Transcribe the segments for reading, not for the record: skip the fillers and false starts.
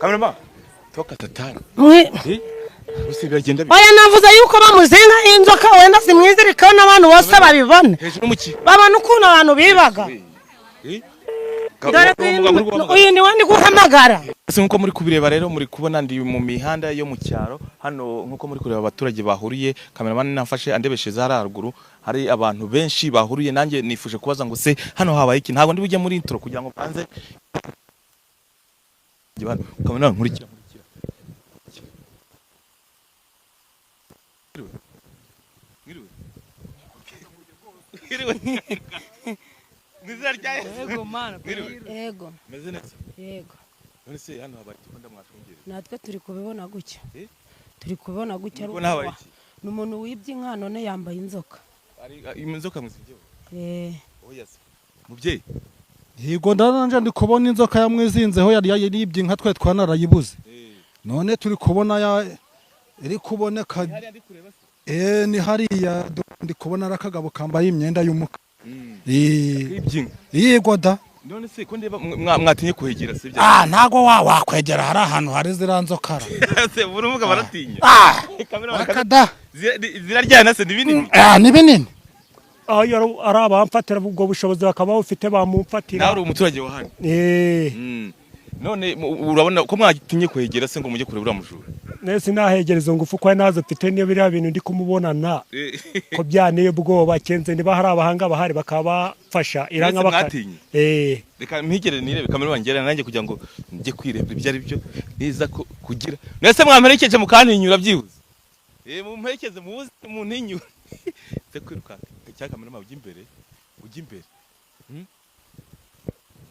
Kamerama toka tatana. Usigaye genda. Oya navuze yuko bamuzinga inzoka wenda simwizirika n'abantu bose babibone. Hejuru muki. Babana ukuntu abantu bibaga. Uyu ni wandi guhamagara. Nkuko muri kubireba rero muri kubona ndi mu mihanda yo mu cyaro hano nkuko muri kureba abaturage bahuriye cameraman nafashe andebesheza haraguru hari abantu benshi bahuriye nanjye nifuje kubaza ngo se hano habaye iki ntabwo ndi bujye muri intro kugira ngo banze cameraman nkurikira Yego mana yego meze neza yego none se hano habaye ikunda mwashungire natwe turi kubibona gutya turi kubibona gutya n'umuntu wibye inka none yambaye inzoka ari inzoka muzibyo oya se mubyeyi yego ndananje ndi kubona inzoka yamwizinzeho yari yibye inka twe twanarayibuze none turi kubona iri kuboneka ni hariya ndi kubona arakagabo kambaye imyenda y'umuka yego da none se ko ndeba mwatinye kuhegera se ntago wakwegera hari ahantu hari ziranzokara se burumuga baratinya akada ziraryana se nibinini ni binini ayo ari abamfatira ubwo bushobozi bakaba bafite bamumfatira nawe umuturage wa hano none urabona ko mwatinye kuhegera se ngo mujye kure buramujura nese nahegereza ngufu kwa nazo mfite niyo biriya bintu ndi kumubonana ko byaneye ubwoba kenze niba hari abahanga bahari bakabafasha iranga bakatinye reka mpigere nirebe kamera wangera nanjye kugira ngo njye kwirebera ibyo ari byo niza kugira nese mwamperekeje mukantinyura byibuze mumperekeze muzi muntinyura se kwiruka cya kamera ma ujye imbere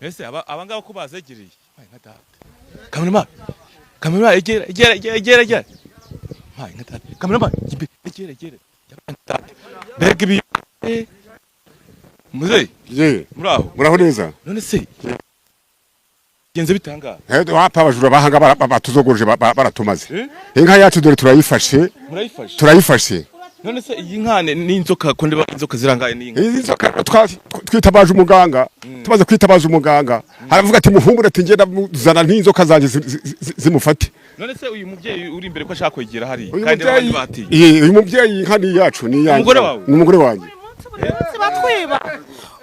nese abangaba ko bazegereye nka data kamera egera hai nka data kamera egera bega ibi muze muraho neza none se genze bitanga wapa abajura bahanga batuzogorje baratumaze inka yacu dore turayifashe none se iyi nkane n'inzoka ko ndeba inzoka zirangaye n'inka inzoka twitabaje umuganga tumaze kwitabaza umuganga haravuga ati muhumure ati ngenda muzana n'inzoka zanje zimufate none se uyu mubyeyi uri imbere ko ashaka kwegera hari kandi abandi batiye uyu mubyeyi inka ni yacu ni yanjye umugore wanjye batwiba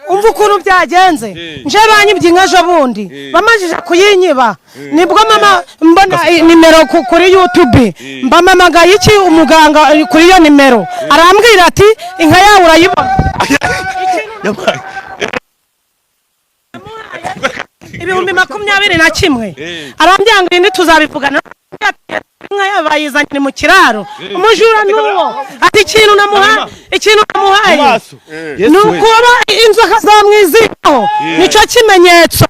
umva ukuntu byagenze nje banyibye inka ejo bundi bamajije kuyinyiba nibwo mama mbona nimero kuri YouTube mbamamagaye iki umuganga kuri iyo nimero arambwira ati inka yawe urayibona ibihumbi 21 arambwira ngo indi tuzabivugana inka yabayizanye mu kiraro umujura nuwo ati ikintu namuhaye nuko inzoka zamwiziho nico kimenyetso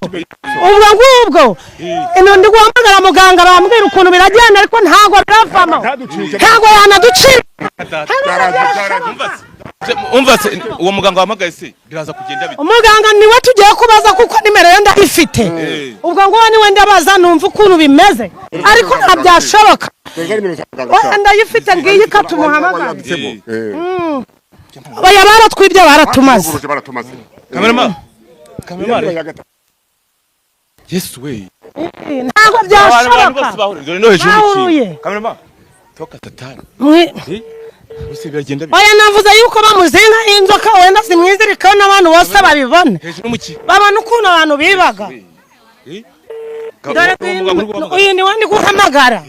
ubwo ngubwo ino ndi guhamagara muganga bambwira ukuntu biragenda ariko ntago biravamo ntago yanaducira umva se uwo muganga wamagaye se biraza kugenda bite umuganga niwe tugiye kubaza kuko nimero yo ndayifite ubwo ngo niwe ndabaza numva ukuntu bimeze ariko ntabyashoboka ndayifite ngiyi katumuhamagara baya baratwibye baratumaze kamera Yesu we ntago byashoboka dore no hejuru kamera toka tatana usigaye genda oya navuze yuko bamuzinga inzoka wenda simwizirika n'abantu bose babibone hejuru muki babana ukuntu abantu bibaga uyu ni wandi guhamagara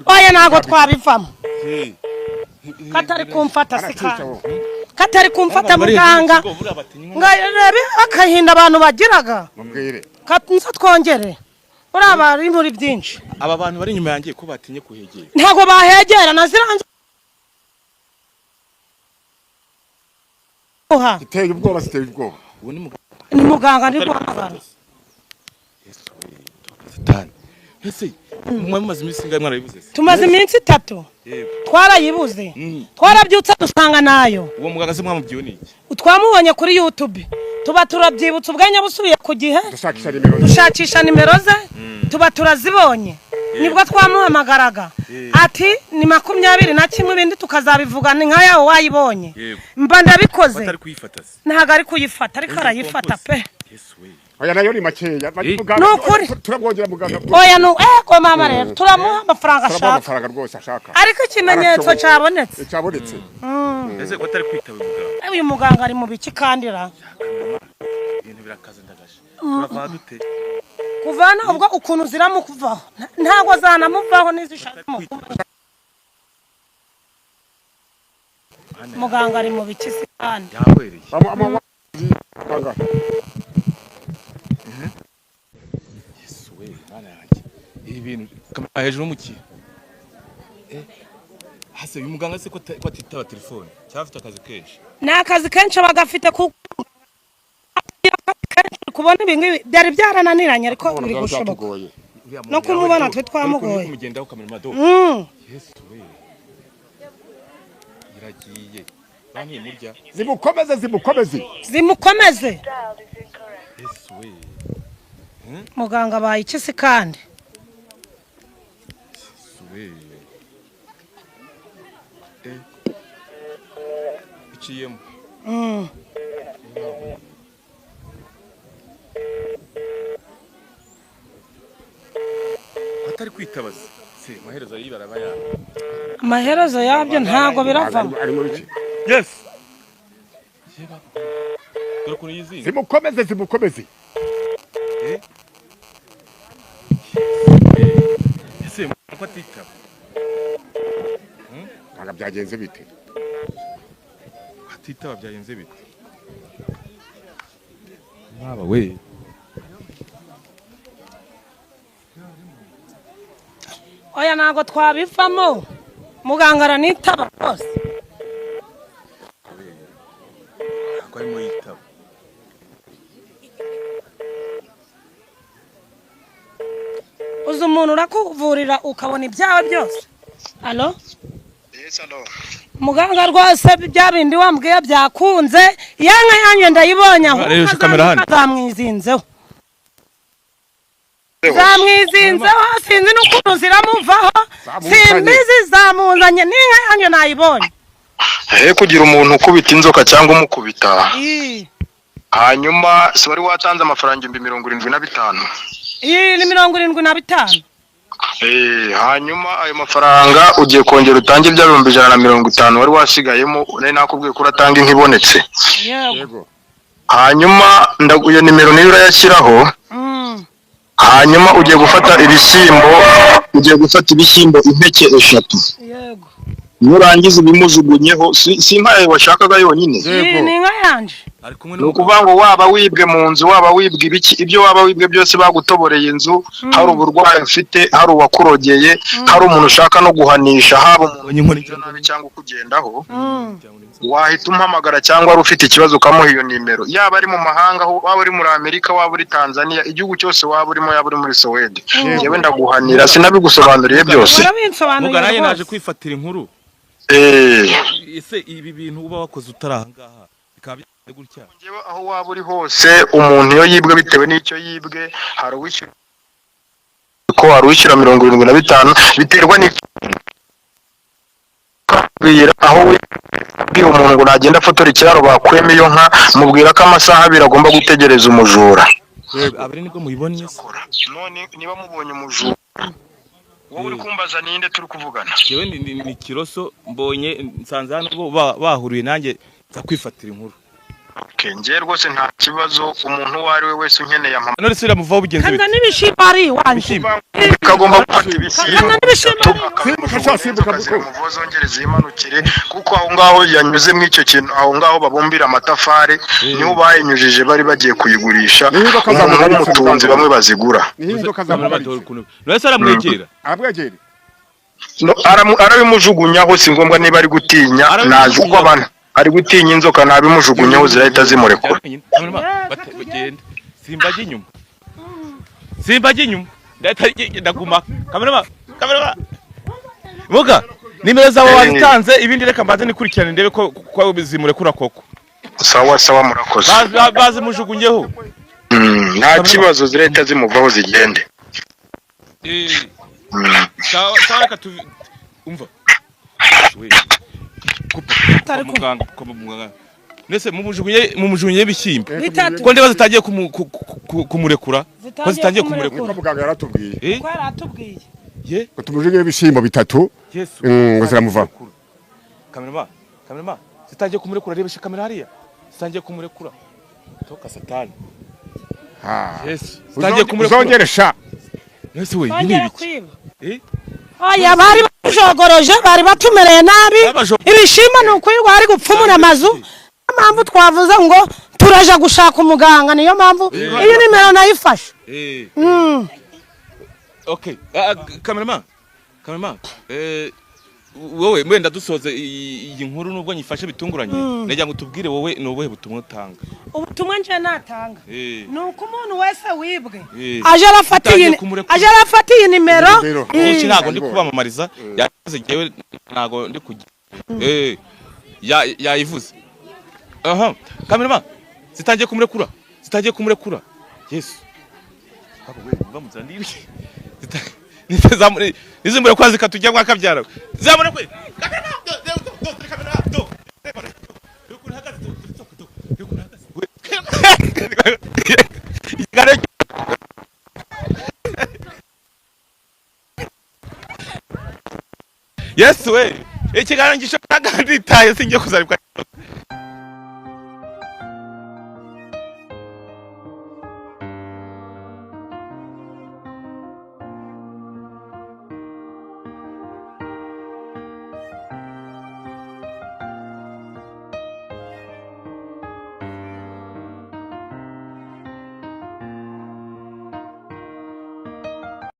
oya ntago twabivamo katari kumfata katari kumfata muganga ngarebe akahinda abantu bagiraga katunza twongere uraba ari muri byinshi aba bantu bari inyuma yangiye ko batinye kuhegera ntago bahegera naziranze iteye ubwoba uwo ni muganga ndi guhamagara ese mwamaze iminsi ngahe mwarayibuze tumaze iminsi 3 twarayibuze twarabyutse dusanga nayo uwo muganga se mwamubyiwe niki twamubonye kuri YouTube tuba turabyibutsa ubwanya busubiye ku gihe dushakisha nimero ze tuba turazibonye nibwo twamuhamagaraga ati ni 21 ibindi tukazabivugana inka yawe wayibonye mba ndabikoze batari kuyifata ntago ari kuyifata ariko arayifata pe oya nayo ni makeya Nukuri. turabwongera muganga oya ko mama rero turamuha amafaranga ashaka amafaranga rwose ashaka ariko ikimenyetso cyabonetse cyabonetse ese ko atari kwitaba muganga uyu muganga ari mu biki kandira ibintu birakaze ndagaje turava dute kuvana ubwo ukuntu ziramukuvaho ntago zanamuvaho nizishaka muganga ari mu biki se kandi yahwereye yesuwe mana yanjye ibi bintu kamera hejuru mu ki hase uyu muganga se ko atitaba telefone cyafite akazi kenshi ni akazi kenshi bagafite kubona ibingibi byari byarananiranye ariko biri gushoboka no kumubona twe twamugoye kumugendaho kamera mado yesuwe iragiye banki murya zimukomeze yesuwe muganga bayikisi kandi yesuwe iciyemo atari kwitabaza se amaherezo yibara yabo amaherezo yabyo ntago biravamo yes dore ukuntu yizinga zimukomeze ese ko atitaba ntaga byagenze bite atitaba byagenze bite baba we oya ntago twabivamo muganga aranitaba rwose ntabwo arimo yitaba uzi umuntu urakuvurira ukabona ibyawe byose alo muganga rwose bya bindi wambwiye byakunze yanka yanyu ndayibonye aho zamwizinzeho sinzi n'ukuntu ziramuvaho simbizi zamuzanye n'inka yanyu nayibonye kugira umuntu ukubita inzoka cyangwa umukubita hanyuma si wari watanze amafaranga 75,000 iyi ni 75,000 hanyuma ayo mafaranga ugiye kongera utange ibya 150 wari wasigayemo nari nakubwiye ko uratanga inkibonetse yego hanyuma iyo nimero niyo urayashyiraho hanyuma ugiye gufata ibishyimbo impeke 3 yego nurangiza bimujugunyeho si inka washakaga yonyine ni inka yanje nukuvuga ngo waba wibwe mu nzu waba wibwe ibiki ibyo waba wibwe byose bagutoboreye inzu hari uburwayi ufite hari uwakurogeye hari umuntu ushaka no guhanisha haba umuntu nabi cyangwa kugendaho wahita umpamagara cyangwa ari ufite ikibazo ukamuha iyo nimero yaba ari mu mahanga waba uri muri Amerika waba uri Tanzania igihugu cyose waba urimo yaba uri muri Sweden yewe ndaguhanira sinabigusobanuriye byose mugana naje naje kwifatira inkuru ese ibi bintu uba wakoze utarahangaha bikaba gutya ngewe aho waba uri hose umuntu iyo yibwe bitewe n'icyo yibwe hari uwishyura ko hari uwishyura 75 biterwa n'icyo aho wibwira umuntu ngo nagenda afotora ikiraro bakwema iyo nka mubwira ko amasaha 2 agomba gutegereza umujura abari nibwo muyibonye none niba mubonye umujura wowe uri kumbaza ninde turi kuvugana yewe ni Kiroso mbonye nsanze hano bahuriye nanjye za kwifatira inkuru ngiye rwose nta kibazo umuntu uwo ari we wese unkeneye amama none se iramuvaho bigenze bite kandi n'ibishimbo ari wanjye kagomba gufata ibishyimbo simbuka muvozongereze yimanukire kuko aho ngaho yanyuze mu icyo kintu aho ngaho babumbira amatafari niho bayinyujije bari bagiye kuyigurisha umuntu w'umutunzi bamwe bazigura none aramwegera arabimujugunyaho si ngombwa niba ari gutinya naje uko abana ari gutinya inzoka nabimujugunyaho zirahita zimurekura simbaje inyuma ndaguma kamera Vuga nimero zawe wazitanze ibindi reka mbaze nikurikirane ndebe ko bizimurekura koko sawa murakoze bazi mujugunyeho nta kibazo zirahita zimuvaho zigende sawa reka umva Nese mumujugunye ibishyimbo. Bitatu. Ko ndibaza zitagiye kumurekura. Ko zitangiye kumurekura. Muganga yaratubwiye. Ko yaratubwiye. Ye? Ngo tumujunye ibishyimbo bitatu. Yesu. Ngo ziramuva. Kamerama. Zitangiye kumurekura rebesha kamera hariya. Zitangiye kumurekura. Toka satani. Yesu. Zitangiye kumurekura. Uzongeresha. Nese we yini ibiki? Oya bari bajogoroje bari batumereye nabi. Ibishimbo nukwirwa ari gupfumura amazu. Mpamvu twavuze ngo turaja gushaka umuganga niyo mpamvu iyi nimero nayifashe. Okay. Cameraman. Wowe mwenda dusoze iyi nkuru nubwo nyifashe bitunguranye. Najya ngo tubwire wowe nobuhe butumwa utanga. Ubutumwa nje natanga. Nuko umuntu wese wibwe. Aje arafata iyi nimero. Iki ntago ndi kubamamariza. Yavuze jewe ntago ndi kugira. Yayivuze. Aha. Cameraman. Zitangiye kumurekura. Yesu. Hako we bamuzandiri. Nitazamure nizimbure kwa zikatujya kwa kabyara. Zamure kwe. Yes we. Ikiganiro gishoka kandi taye singiye kuzarikwa.